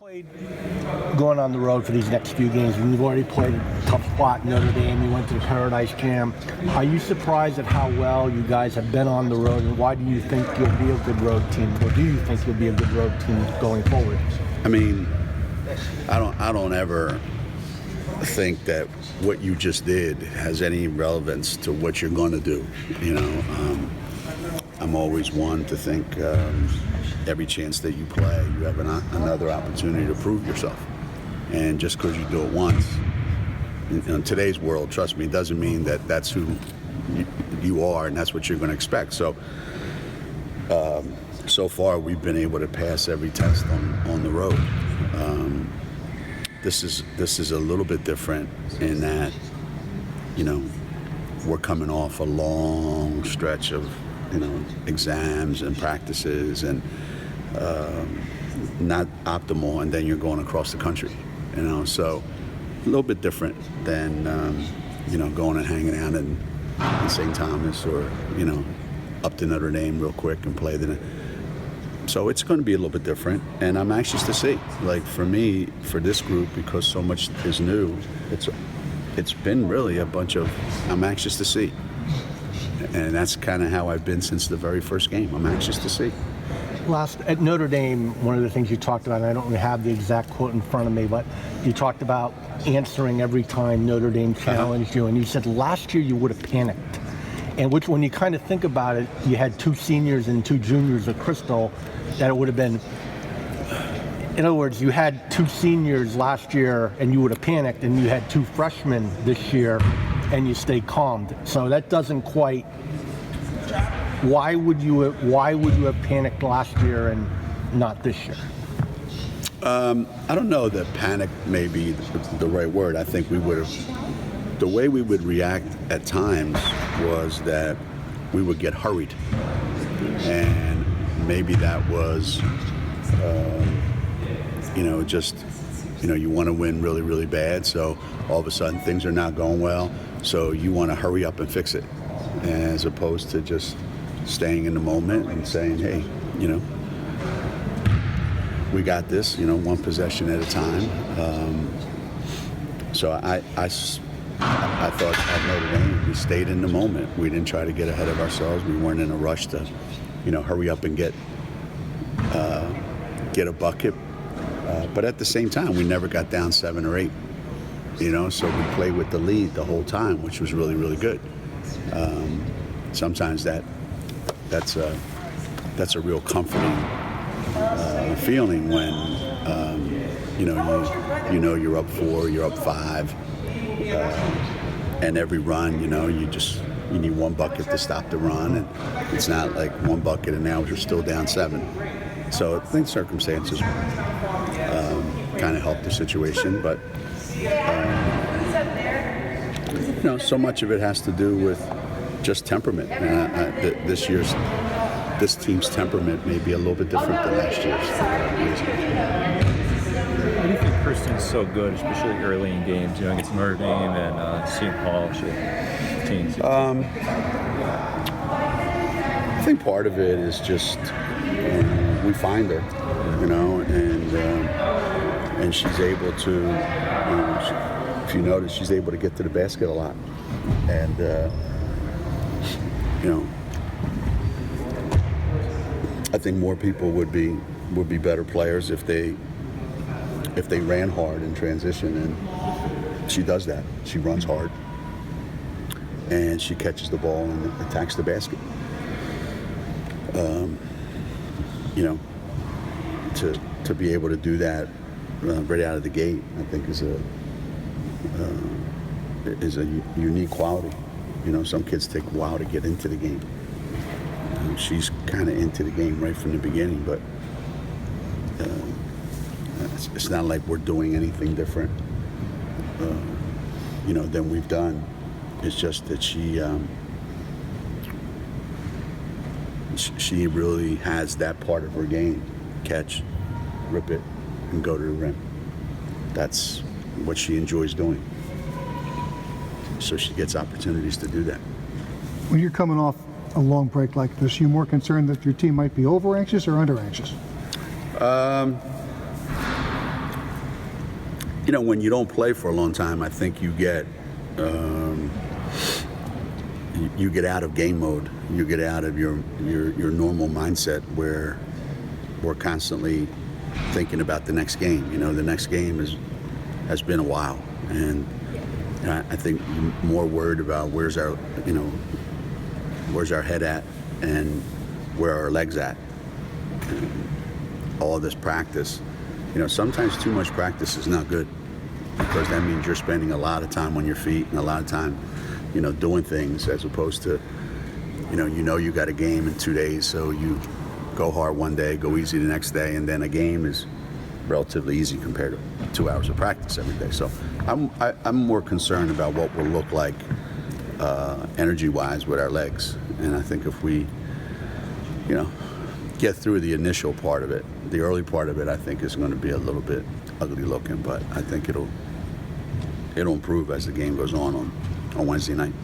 Played going on the road for these next few games, and you've already played a tough spot in Notre Dame. You went to the Paradise Jam. Are you surprised at how well you guys have been on the road, and why do you think you'll be a good road team, or do you think you'll be a good road team going forward? I mean, I don't ever think that what you just did has any relevance to what you're going to do. You know, I'm always one to think every chance that you play, you have another opportunity to prove yourself. And just because you do it once, in today's world, trust me, it doesn't mean that that's who you are and that's what you're going to expect. So, so far we've been able to pass every test on the road. This is a little bit different in that, you know, we're coming off a long stretch of, you know, exams and practices and not optimal, and then you're going across the country, you know, so a little bit different than you know, going and hanging out in St. Thomas or, you know, up to Notre Dame real quick and play the. So it's going to be a little bit different, and I'm anxious to see. Like for me, for this group, because so much is new, it's been really a bunch of. I'm anxious to see. And that's kind of how I've been since the very first game. I'm anxious to see. At Notre Dame, one of the things you talked about, and I don't really have the exact quote in front of me, but you talked about answering every time Notre Dame challenged you, and you said last year you would have panicked. And which, when you kind of think about it, you had two seniors and two juniors at Crystal, that it would have been. In other words, you had two seniors last year and you would have panicked, and you had two freshmen this year and you stayed calmed. So that doesn't quite. Why would you have panicked last year and not this year? I don't know that panic may be the right word. I think we would have. The way we would react at times was that we would get hurried, and maybe that was. You know, just, you know, you want to win really, really bad, so all of a sudden things are not going well, so you want to hurry up and fix it, as opposed to just staying in the moment and saying, hey, you know, we got this, you know, one possession at a time. So I thought at Notre Dame, we stayed in the moment. We didn't try to get ahead of ourselves. We weren't in a rush to, you know, hurry up and get a bucket. But at the same time, we never got down 7 or 8, you know, so we played with the lead the whole time, which was really, really good. Sometimes that's a real comforting feeling when, you know you're up 4, you're up 5, and every run, you know, you need one bucket to stop the run, and it's not like one bucket and now we're still down 7. So I think circumstances kind of helped the situation, but you know, so much of it has to do with just temperament. This team's temperament may be a little bit different than last year's. Why do you think Kristen's so good, especially early in games, you know, against Notre Dame and St. Paul teams? I think part of it is just we find her, you know, and she's able to, you know, if you notice, she's able to get to the basket a lot, and you know, I think more people would be better players if they ran hard in transition, and she does that. She runs hard, and she catches the ball and attacks the basket. You know, to be able to do that right out of the gate, I think is a unique quality. You know, some kids take a while to get into the game. She's kind of into the game right from the beginning, but it's not like we're doing anything different, you know, than we've done. It's just that she really has that part of her game: catch, rip it, and go to the rim. That's what she enjoys doing. So she gets opportunities to do that. When you're coming off a long break like this, are you more concerned that your team might be over anxious or under anxious? you know, when you don't play for a long time, I think you get you get out of game mode. You get out of your normal mindset where we're constantly thinking about the next game. You know, the next game has been a while, and I think more worried about where's our head at and where our legs at. And all of this practice, you know, sometimes too much practice is not good, because that means you're spending a lot of time on your feet and a lot of time, you know, doing things, as opposed to, you know you got a game in 2 days, so you go hard one day, go easy the next day, and then a game is relatively easy compared to 2 hours of practice every day. So I'm more concerned about what will look like energy-wise with our legs, and I think if we, you know, get through the initial part of it, the early part of it, I think is going to be a little bit ugly looking, but I think it'll improve as the game goes on Wednesday night.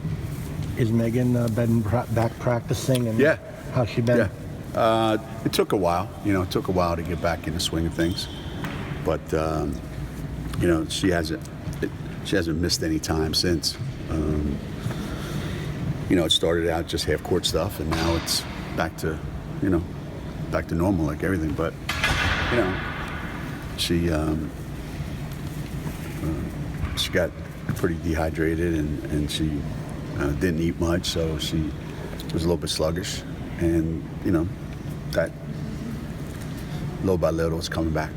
Is Megan been back practicing? And Yeah. how's she been? Yeah. It took a while. You know, it took a while to get back in the swing of things, but you know, she hasn't missed any time since. You know, it started out just half court stuff, and now it's back to normal, like everything. But you know, she got pretty dehydrated, and she didn't eat much, so she was a little bit sluggish, and you know, that little by little is coming back.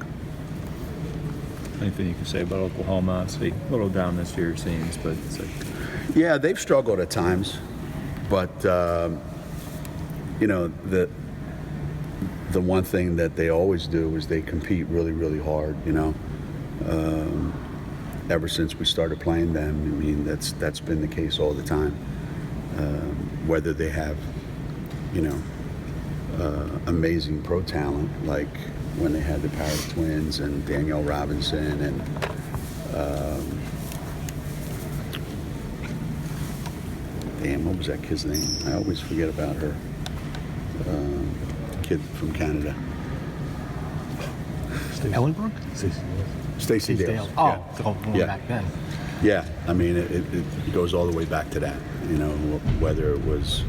Anything you can say about Oklahoma? Obviously, a little down this year, it seems, but it's like, Yeah, they've struggled at times, but you know, the one thing that they always do is they compete really, really hard. You know, ever since we started playing them, I mean, that's been the case all the time. Whether they have, you know, amazing pro talent, like when they had the Power Twins and Danielle Robinson and damn, what was that kid's name? I always forget about her. Kid from Canada. Ellenbrook? Stacey Dales. Oh, Yeah. going Yeah. back then. Yeah, I mean, it goes all the way back to that. You know, whether it was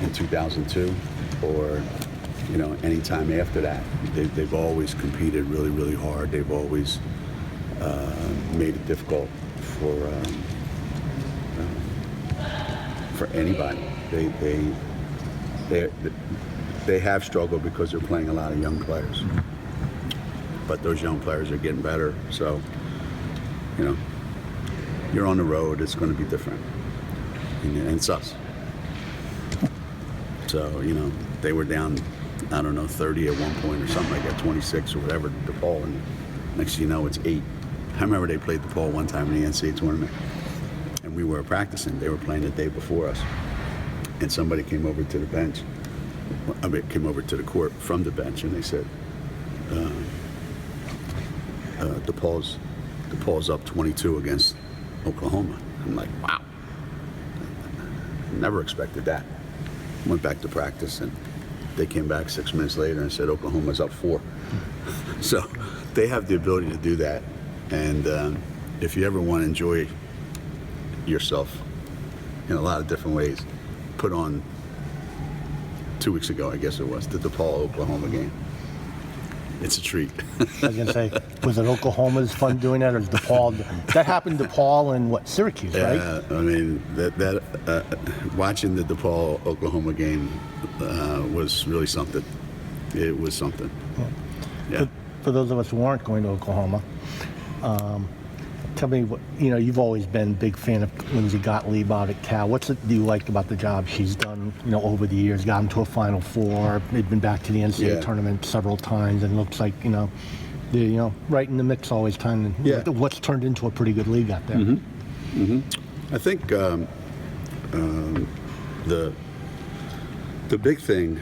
in 2002 or, you know, any time after that, they've always competed really, really hard. They've always made it difficult for anybody. They have struggled because they're playing a lot of young players, but those young players are getting better. So, you know, you're on the road, it's going to be different, and it's us. So, you know, they were down, I don't know, 30 at one point or something like that, 26 or whatever, DePaul, and next thing you know, it's 8. I remember they played DePaul one time in the NCAA tournament, and we were practicing. They were playing the day before us, and somebody came over to the bench. I mean, came over to the court from the bench, and they said, DePaul's up 22 against Oklahoma. I'm like, wow. Never expected that. Went back to practice, and they came back 6 minutes later and said Oklahoma's up 4. So they have the ability to do that. And if you ever want to enjoy yourself in a lot of different ways, put on 2 weeks ago, I guess it was, the DePaul Oklahoma game. It's a treat. I was going to say, was it Oklahoma's fun doing that, or is DePaul? That happened to DePaul in what, Syracuse, right? I mean, watching the DePaul Oklahoma game was really something. It was something. Yeah. For those of us who aren't going to Oklahoma, tell me what, you know, you've always been a big fan of Lindsay Gottlieb out at Cal. What's it you liked about the job she's done, you know, over the years? Got them to a Final Four. They've been back to the NCAA tournament several times, and looks like, you know, they're, you know, right in the mix always time. Yeah. What's turned into a pretty good league out there. Mm-hmm. Mm-hmm. I think the big thing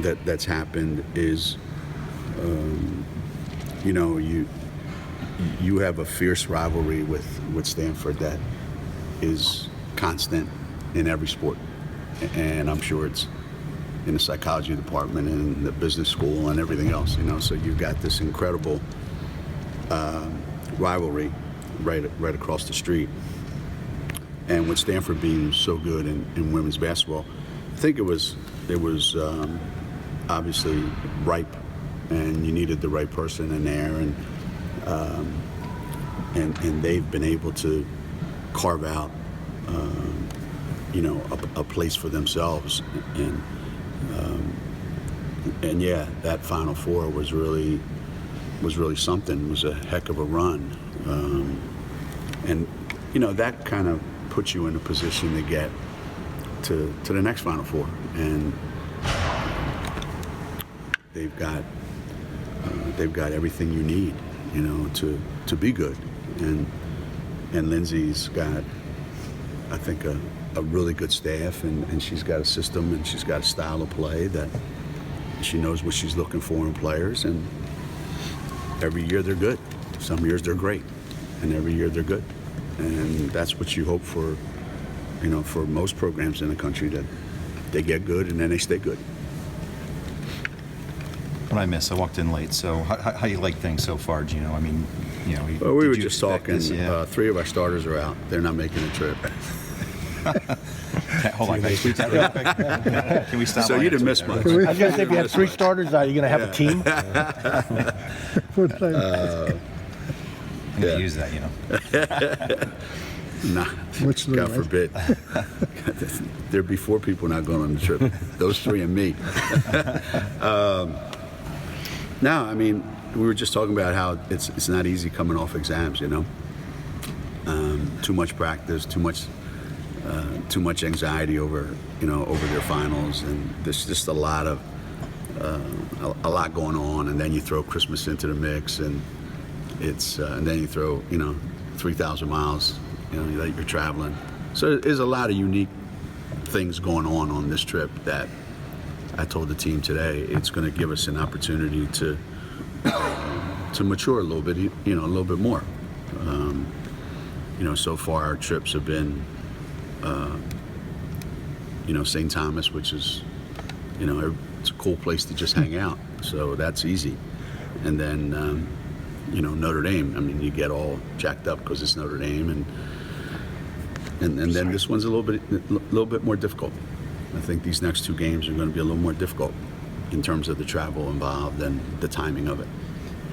that's happened is, you know, you have a fierce rivalry with Stanford that is constant in every sport, and I'm sure it's in the psychology department and the business school and everything else, So you've got this incredible rivalry right across the street. And with Stanford being so good in women's basketball, I think it was obviously ripe, and you needed the right person in there, and they've been able to carve out a place for themselves, and yeah, that Final Four was really something. It was a heck of a run, and that kind of puts you in a position to get to the next Final Four, and they've got everything you need, to be good, and Lindsay's got, I think, a really good staff, and she's got a system, and she's got a style of play that she knows what she's looking for in players, and every year they're good. Some years they're great, and every year they're good. And that's what you hope for, for most programs in the country, that they get good and then they stay good. What I missed, I walked in late. So how you like things so far, Geno? I mean, Well, we were just talking. Three of our starters are out. They're not making a trip. Hold on, can I tweet that real quick? Can we stop? So you didn't miss much. I was going to say, if you have 3 starters, are you going to have a team? I'm going to use that, Nah, Which God forbid. There'd be 4 people not going on the trip. Those 3 and me. No, I mean, we were just talking about how it's not easy coming off exams, Too much practice, too much anxiety over their finals, and there's just a lot going on, and then you throw Christmas into the mix, and and then you throw 3,000 miles that you're traveling. So there's a lot of unique things going on this trip that I told the team today. It's going to give us an opportunity to mature a little bit, a little bit more. So far our trips have been, St. Thomas, which is, it's a cool place to just hang out. So that's easy. And then, Notre Dame. I mean, you get all jacked up because it's Notre Dame, and then this one's a little bit more difficult. I think these next 2 games are going to be a little more difficult in terms of the travel involved and the timing of it.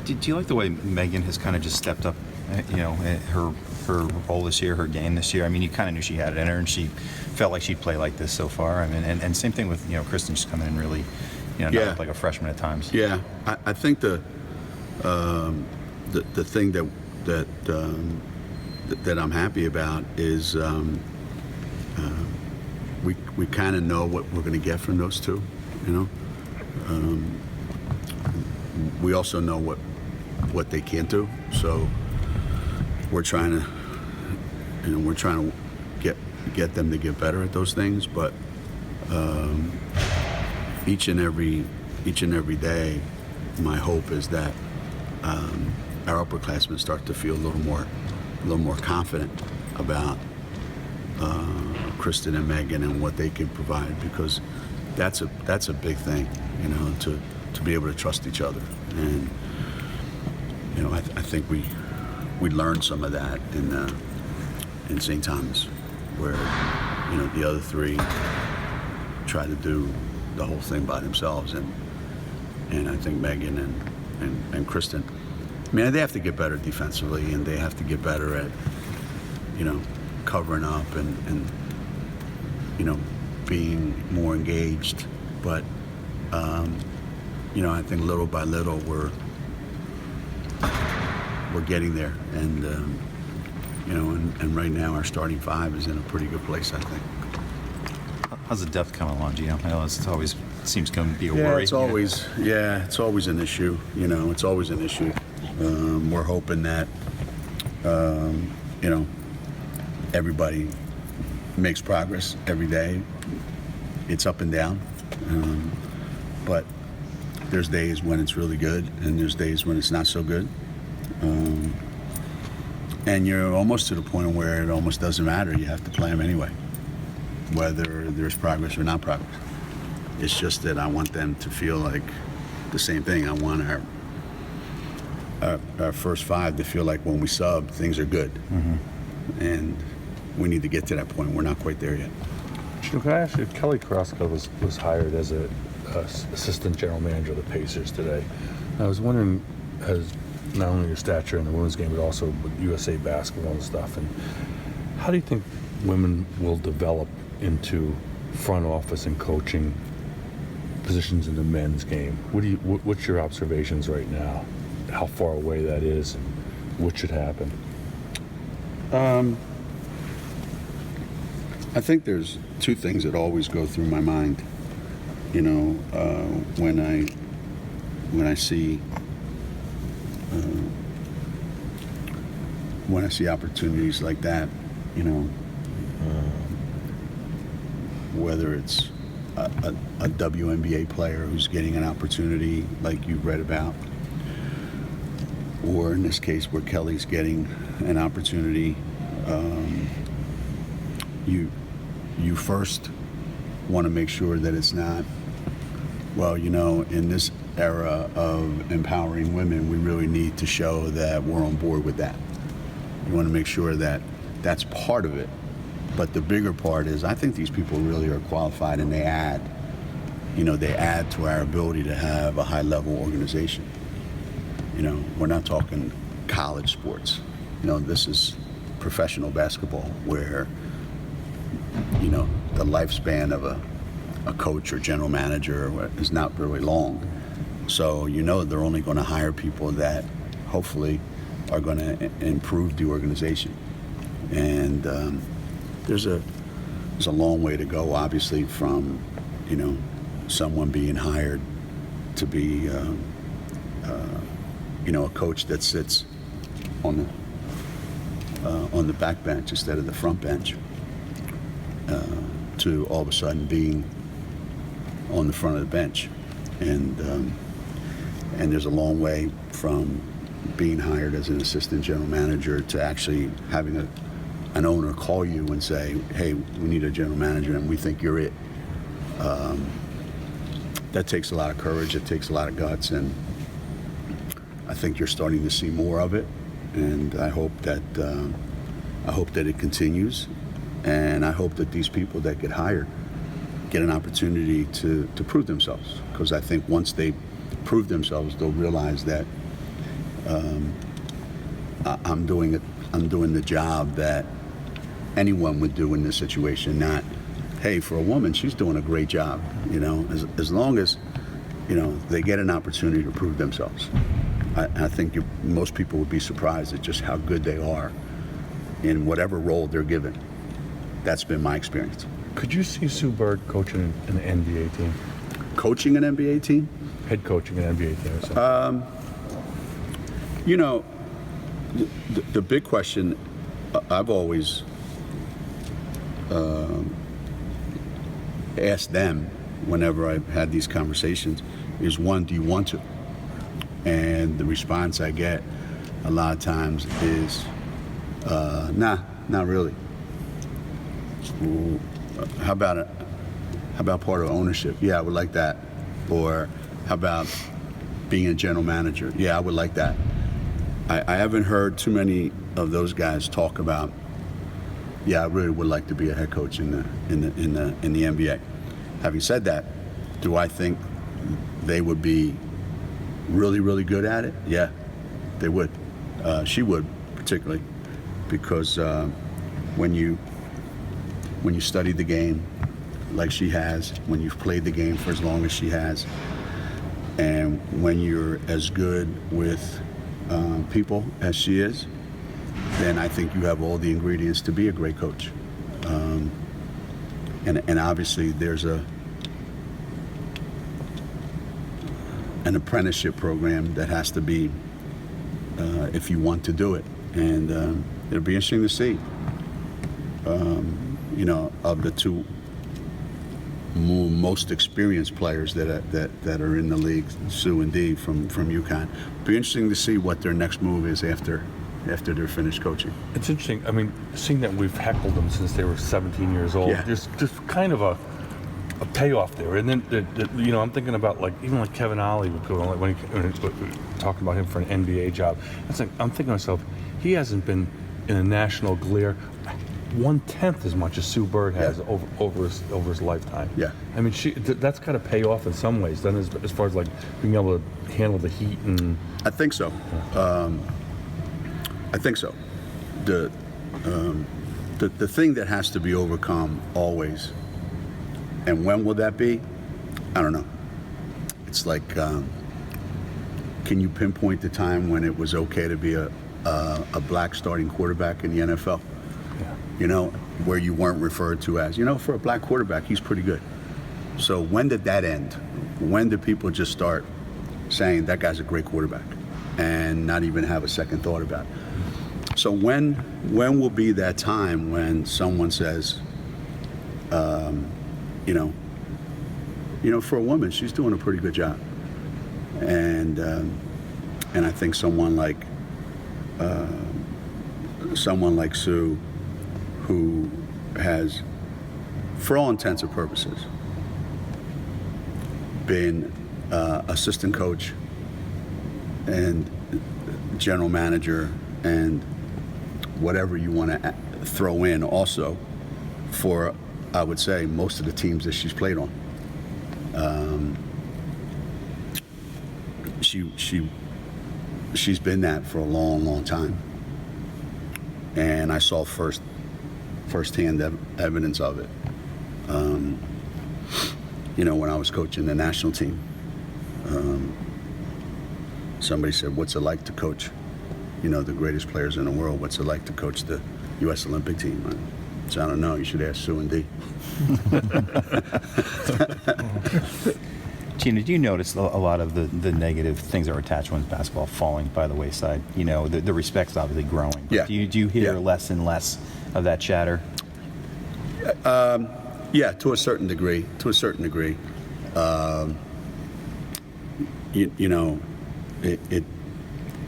Do you like the way Megan has kind of just stepped up, her role this year, her game this year? I mean, you kind of knew she had it in her, and she felt like she'd play like this so far. I mean, and same thing with Kristen just coming in really, not like a freshman at times. Yeah, I think the thing that I'm happy about is we kind of know what we're going to get from those 2. We also know what they can't do. So we're trying to get them to get better at those things. But each and every day, my hope is that our upperclassmen start to feel a little more confident about Kristen and Megan and what they can provide, because that's a big thing, to be able to trust each other. And I think we learned some of that in St. Thomas, where the other 3 try to do the whole thing by themselves, and I think Megan and Kristen, I mean, they have to get better defensively, and they have to get better at covering up and being more engaged. But I think little by little we're getting there, and and right now our starting 5 is in a pretty good place, I think. How's the depth coming along, Geno? I know it always seems to be a Yeah, worry. it's always an issue. It's always an issue. We're hoping that everybody makes progress every day. It's up and down, but there's days when it's really good, and there's days when it's not so good. And you're almost to the point where it almost doesn't matter. You have to play them anyway, whether there's progress or not progress. It's just that I want them to feel like the same thing. I want our first five to feel like when we sub, things are good. And we need to get to that point. We're not quite there yet. Can I ask you, Kelly Kraska was hired as a assistant general manager of the Pacers today. I was wondering, as not only your stature in the women's game, but also with USA basketball and stuff, and how do you think women will develop into front office and coaching positions in the men's game? What's your observations right now? How far away that is, and what should happen? I think there's two things that always go through my mind. You know, when I see opportunities like that, you know, whether it's a WNBA player who's getting an opportunity like you've read about, or in this case where Kelly's getting an opportunity, you first want to make sure that it's not, well, you know, in this era of empowering women, we really need to show that we're on board with that. You want to make sure that that's part of it. But the bigger part is, I think these people really are qualified, and they add to our ability to have a high-level organization. You know, we're not talking college sports. You know, this is professional basketball where, you know, the lifespan of a coach or general manager is not really long. So, you know, they're only going to hire people that hopefully are going to improve the organization. And there's a long way to go, obviously, from, you know, someone being hired to be, you know, a coach that sits on the back bench instead of the front bench, to all of a sudden being on the front of the bench. And there's a long way from being hired as an assistant general manager to actually having an owner call you and say, hey, we need a general manager and we think you're it. That takes a lot of courage, it takes a lot of guts, and I think you're starting to see more of it, and I hope that it continues, and I hope that these people that get hired get an opportunity to prove themselves, because I think once they prove themselves, they'll realize that I'm doing the job that anyone would do in this situation. Not, hey, for a woman, she's doing a great job. You know, as long as, you know, they get an opportunity to prove themselves. I think most people would be surprised at just how good they are in whatever role they're given. That's been my experience. Could you see Sue Bird coaching an NBA team? Coaching an NBA team? Head coaching an NBA team or something? You know, the big question I've always asked them whenever I've had these conversations is, one, do you want to? And the response I get a lot of times is, nah, not really. Well, how about part of ownership? Yeah, I would like that. Or how about being a general manager? Yeah, I would like that. I haven't heard too many of those guys talk about, yeah, I really would like to be a head coach in the NBA. Having said that, do I think they would be really, really good at it? Yeah, they would. She would, particularly, because when you study the game like she has, when you've played the game for as long as she has, and when you're as good with people as she is, then I think you have all the ingredients to be a great coach. And obviously there's an apprenticeship program that has to be, if you want to do it. And it'll be interesting to see, you know, of the two most experienced players that are in the league, Sue and Dee from UConn. Be interesting to see what their next move is after they're finished coaching. It's interesting. I mean, seeing that we've heckled them since they were 17 years old, Yeah. there's just kind of a payoff there. And then, you know, I'm thinking about like even like Kevin Ollie would go like when talking about him for an NBA job. I'm thinking to myself, he hasn't been in a national glare 1/10 as much as Sue Bird has over his lifetime. Yeah. I mean, that's got to pay off in some ways. Then, as far as like being able to handle the heat and. I think so. I think so. The thing that has to be overcome always, and when will that be? I don't know. It's like, can you pinpoint the time when it was okay to be a black starting quarterback in the NFL? Yeah. You know, where you weren't referred to as, you know, for a black quarterback, he's pretty good. So when did that end? When did people just start saying that guy's a great quarterback and not even have a second thought about it? So when will be that time when someone says, you know, for a woman, she's doing a pretty good job, and I think someone like Sue, who has, for all intents and purposes, been assistant coach and general manager and whatever you want to throw in also for, I would say, most of the teams that she's played on. She's been that for a long, long time. And I saw firsthand evidence of it. You know, when I was coaching the national team, somebody said, what's it like to coach, you know, the greatest players in the world? What's it like to coach the U.S. Olympic team? So I don't know. You should ask Sue and Dee. Geno, did you notice a lot of the negative things that were attached to women's basketball falling by the wayside? You know, the respect's obviously growing. But Yeah. Do you hear less and less of that chatter? Yeah, to a certain degree. You know,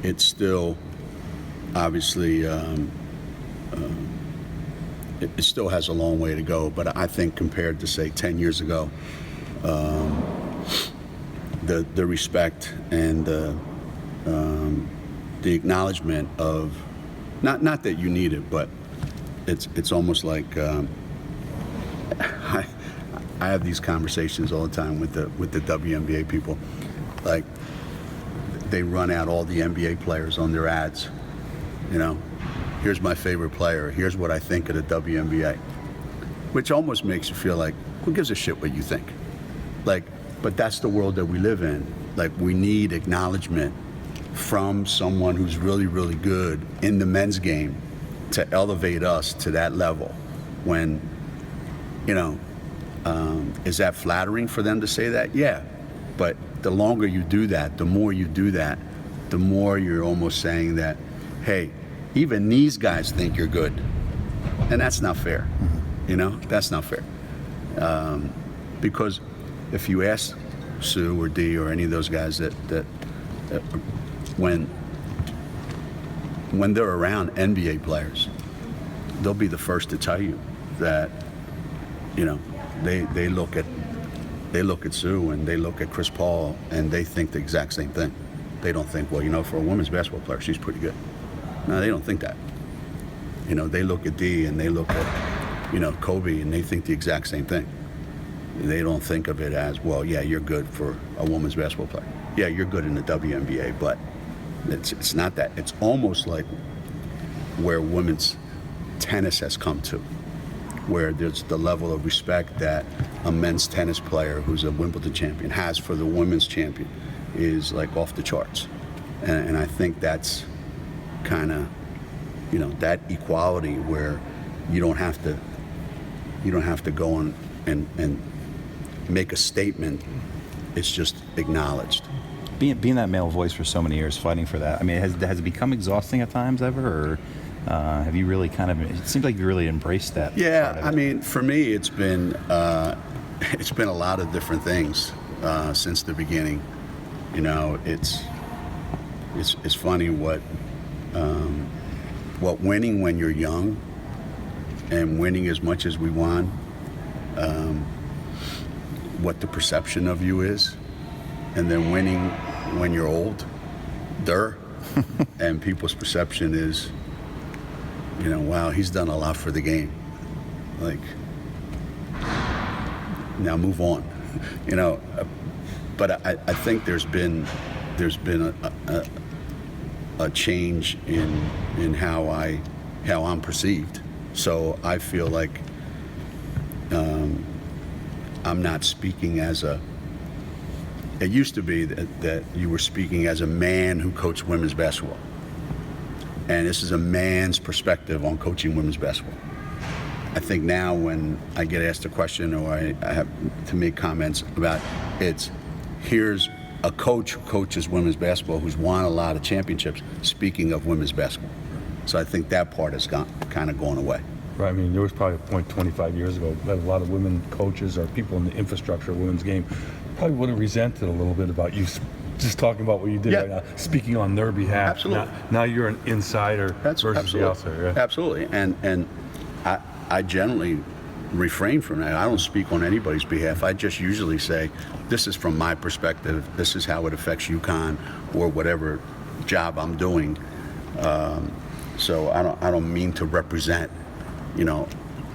it's still obviously it still has a long way to go. But I think compared to say 10 years ago, the respect and the acknowledgement of not that you need it, but it's almost like I have these conversations all the time with the WNBA people. Like, they run out all the NBA players on their ads. You know, here's my favorite player. Here's what I think of the WNBA, which almost makes you feel like, who gives a shit what you think? Like, but that's the world that we live in. Like, we need acknowledgement from someone who's really, really good in the men's game to elevate us to that level. When, you know, is that flattering for them to say that? Yeah. But the longer you do that, the more you do that, the more you're almost saying that, hey, even these guys think you're good. And that's not fair. You know, that's not fair. Because if you ask Sue or Dee or any of those guys that when they're around NBA players, they'll be the first to tell you that, you know, they look at Sue and they look at Chris Paul and they think the exact same thing. They don't think, well, you know, for a women's basketball player, she's pretty good. No, they don't think that. You know, they look at Dee and they look at, you know, Kobe, and they think the exact same thing. They don't think of it as, well, yeah, you're good for a women's basketball player. Yeah, you're good in the WNBA, but it's not that. It's almost like where women's tennis has come to, where there's the level of respect that a men's tennis player who's a Wimbledon champion has for the women's champion is like off the charts. And I think that's kind of, you know, that equality where you don't have to go on and make a statement. It's just acknowledged. Being that male voice for so many years, fighting for that, I mean, has it become exhausting at times ever, or have you really kind of, it seems like you really embraced that? Yeah, I mean, for me, it's been a lot of different things since the beginning. You know, it's funny what winning when you're young and winning as much as we won, what the perception of you is, and then winning when you're old, and people's perception is, wow, he's done a lot for the game. Like, now move on, But I think there's been a change in how I'm perceived. So I feel like I'm not speaking as a. It used to be that you were speaking as a man who coached women's basketball, and this is a man's perspective on coaching women's basketball. I think now when I get asked a question or I have to make comments about here's a coach who coaches women's basketball who's won a lot of championships speaking of women's basketball. So I think that part has kind of gone away. Right. I mean, there was probably a point 25 years ago that a lot of women coaches or people in the infrastructure of women's game probably would have resented a little bit about you just talking about what you did right now, speaking on their behalf. Absolutely. Now you're an insider versus the outsider. Yeah. Absolutely. And I generally refrain from that. I don't speak on anybody's behalf. I just usually say, this is from my perspective. This is how it affects UConn or whatever job I'm doing. So I don't mean to represent,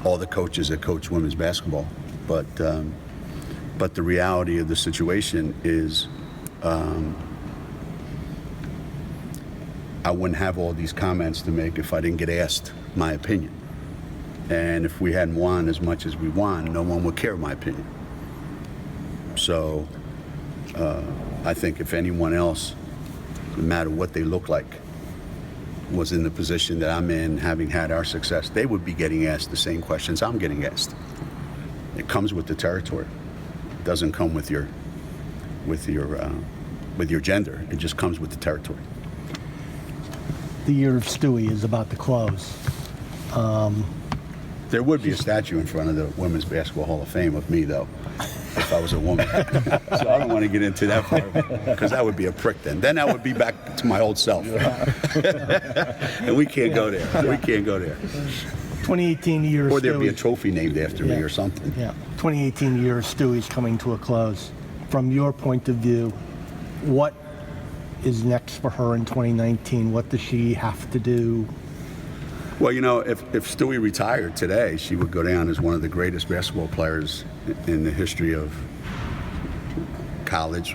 all the coaches that coach women's basketball, but the reality of the situation is, I wouldn't have all these comments to make if I didn't get asked my opinion. And if we hadn't won as much as we won, no one would care my opinion. So I think if anyone else, no matter what they look like, was in the position that I'm in, having had our success, they would be getting asked the same questions I'm getting asked. It comes with the territory. It doesn't come with your gender. It just comes with the territory. The year of Stewie is about to close. There would be a statue in front of the Women's Basketball Hall of Fame of me, though, if I was a woman. So I don't want to get into that part, because that would be a prick then. Then I would be back to my old self. And we can't go there. We can't go there. 2018 year of Stewie. Or there'd be a trophy named after me or something. Yeah. 2018 year of Stewie's coming to a close. From your point of view, what is next for her in 2019? What does she have to do? Well, if Stewie retired today, she would go down as one of the greatest basketball players in the history of college,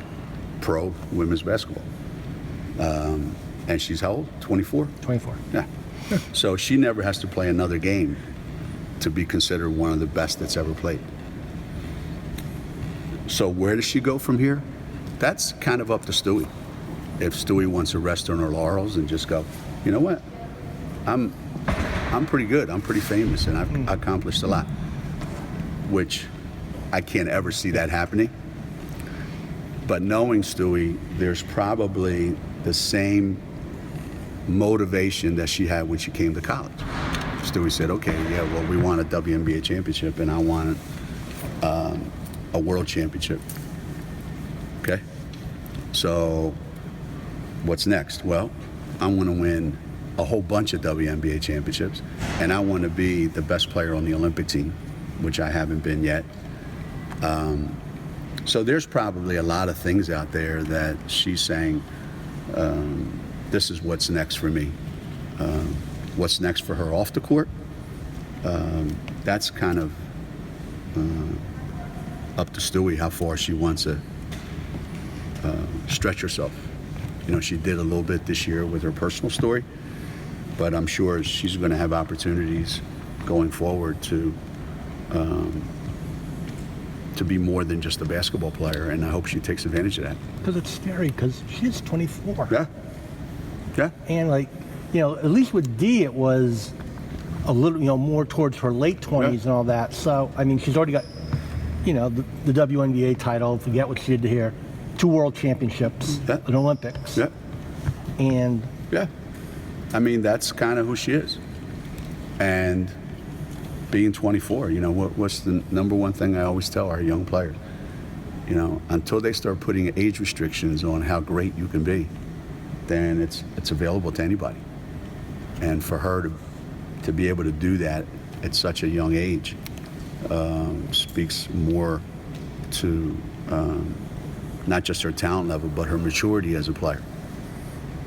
pro women's basketball. And she's how old? 24? 24. Yeah. So she never has to play another game to be considered one of the best that's ever played. So where does she go from here? That's kind of up to Stewie. If Stewie wants to rest on her laurels and just go, you know what? I'm pretty good. I'm pretty famous, and I've accomplished a lot, which I can't ever see that happening. But knowing Stewie, there's probably the same motivation that she had when she came to college. Stewie said, okay, yeah, well, we want a WNBA championship, and I want a world championship. Okay? So what's next? Well, I want to win a whole bunch of WNBA championships, and I want to be the best player on the Olympic team, which I haven't been yet. So there's probably a lot of things out there that she's saying, this is what's next for me. What's next for her off the court? That's kind of up to Stewie how far she wants to stretch herself. She did a little bit this year with her personal story, but I'm sure she's going to have opportunities going forward to be more than just a basketball player, and I hope she takes advantage of that. Because it's scary, because she's 24. Yeah. Yeah. And at least with Dee, it was a little, more towards her late 20s and all that. So, she's already got, the WNBA title, forget what she did here, 2 world championships, an Olympics. Yeah. And yeah. That's kind of who she is. And being 24, what's the number one thing I always tell our young players? Until they start putting age restrictions on how great you can be, then it's available to anybody. And for her to be able to do that at such a young age speaks more to not just her talent level, but her maturity as a player.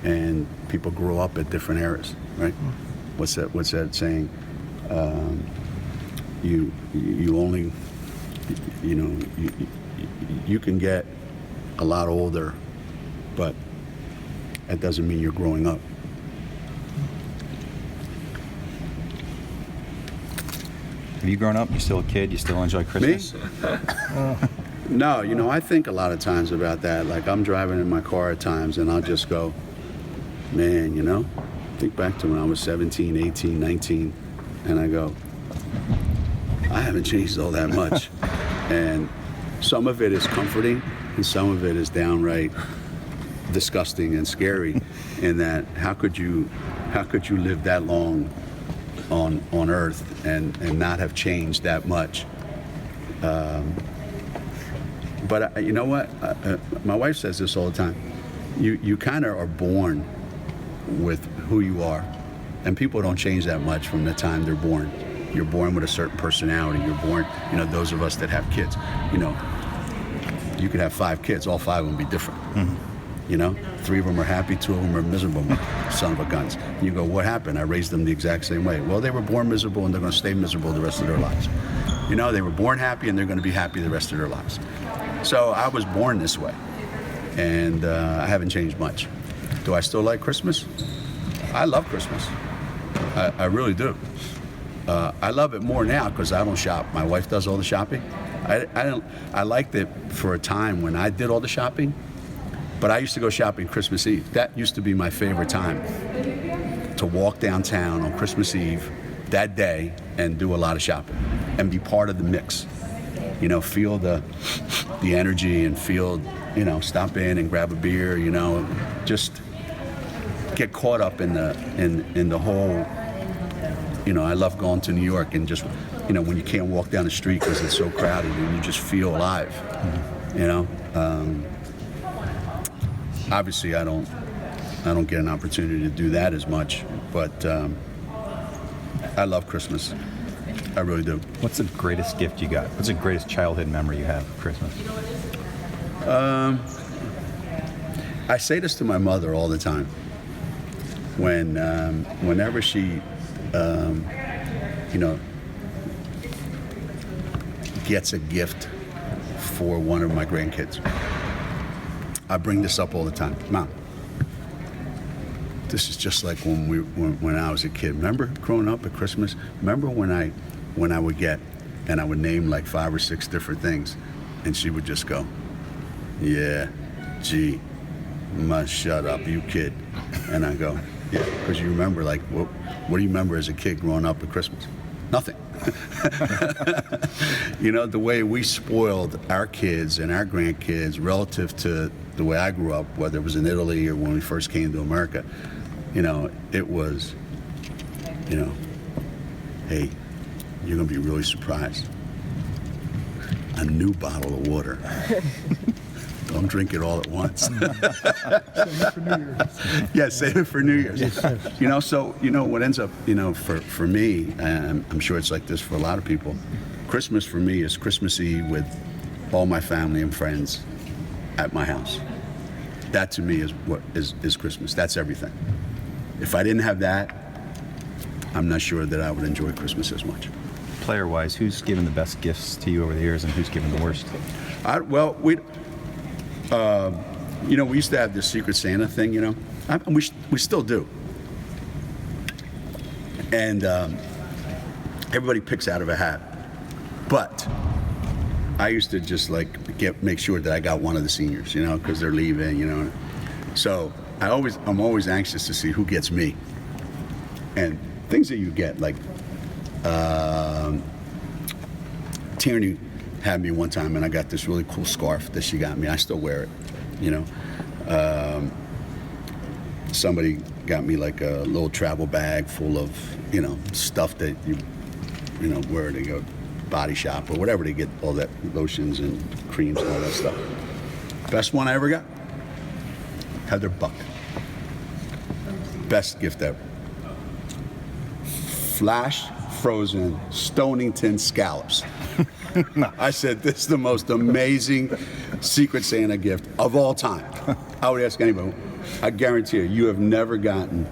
And people grow up at different eras, right? What's that saying? You only, you can get a lot older, but that doesn't mean you're growing up. Have you grown up? You still a kid? You still enjoy Christmas? No, I think a lot of times about that. Like, I'm driving in my car at times and I'll just go, man, think back to when I was 17, 18, 19, and I go, I haven't changed all that much. And some of it is comforting and some of it is downright disgusting and scary, in that how could you live that long on Earth and not have changed that much? But you know what? My wife says this all the time. You kind of are born with who you are, and people don't change that much from the time they're born. You're born with a certain personality. You're born, those of us that have kids, you could have 5 kids, all 5 of them be different. Mm-hmm. 3 of them are happy, 2 of them are miserable, son of a guns. And you go, what happened? I raised them the exact same way. Well, they were born miserable and they're going to stay miserable the rest of their lives. They were born happy and they're going to be happy the rest of their lives. So I was born this way, and I haven't changed much. Do I still like Christmas? I love Christmas. I really do. I love it more now because I don't shop. My wife does all the shopping. I liked it for a time when I did all the shopping, but I used to go shopping Christmas Eve. That used to be my favorite time, to walk downtown on Christmas Eve that day and do a lot of shopping and be part of the mix. Feel the energy and feel, stop in and grab a beer, just get caught up in the whole, I love going to New York and just, when you can't walk down the street because it's so crowded and you just feel alive, Obviously I don't get an opportunity to do that as much, but I love Christmas. I really do. What's the greatest gift you got? What's the greatest childhood memory you have of Christmas? I say this to my mother all the time. Whenever she, gets a gift for one of my grandkids, I bring this up all the time. Mom, this is just like when I was a kid. Remember growing up at Christmas? Remember when I would get, and I would name like 5 or 6 different things, and she would just go, yeah, gee, must shut up, you kid. And I go, yeah, because you remember, like, what do you remember as a kid growing up at Christmas? Nothing. The way we spoiled our kids and our grandkids relative to the way I grew up, whether it was in Italy or when we first came to America, it was, hey, you're going to be really surprised. A new bottle of water. Don't drink it all at once. Save it for New Year's. Yeah, save it for New Year's. So, what ends up, for me, and I'm sure it's like this for a lot of people, Christmas for me is Christmas Eve with all my family and friends at my house. That to me is what is Christmas. That's everything. If I didn't have that, I'm not sure that I would enjoy Christmas as much. Player-wise, who's given the best gifts to you over the years and who's given the worst? We used to have this Secret Santa thing, and we still do. And everybody picks out of a hat. But I used to just make sure that I got one of the seniors, because they're leaving, So I'm always anxious to see who gets me. And things that you get, like Tierney had me one time, and I got this really cool scarf that she got me. I still wear it, Somebody got me like a little travel bag full of, stuff that you where they go, Body Shop or whatever, they get all that lotions and creams and all that stuff. Best one I ever got, Heather Buck. Best gift ever. Flash frozen Stonington scallops. I said, this is the most amazing Secret Santa gift of all time. I would ask anybody. I guarantee you have never gotten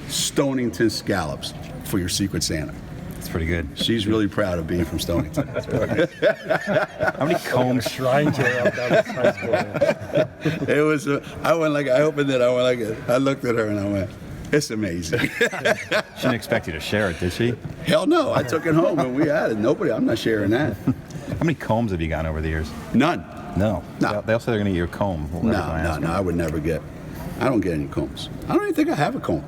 Stonington scallops for your Secret Santa. It's pretty good. She's really proud of being from Stonington. How many combs? Shrine to her up down at high school. Man. It was. I went like. I opened it. I went like. I looked at her and I went, "It's amazing." She didn't expect you to share it, did she? Hell no! I took it home and we had it. Nobody. I'm not sharing that. How many combs have you gotten over the years? None. No. No. They also they're going to get you a comb. No. I would never get. I don't get any combs. I don't even think I have a comb.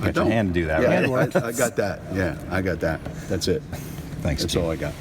I Got your don't. hand to do that, Yeah, right? I got that. Yeah, I got that. That's it. Thanks, That's Chief. all I got.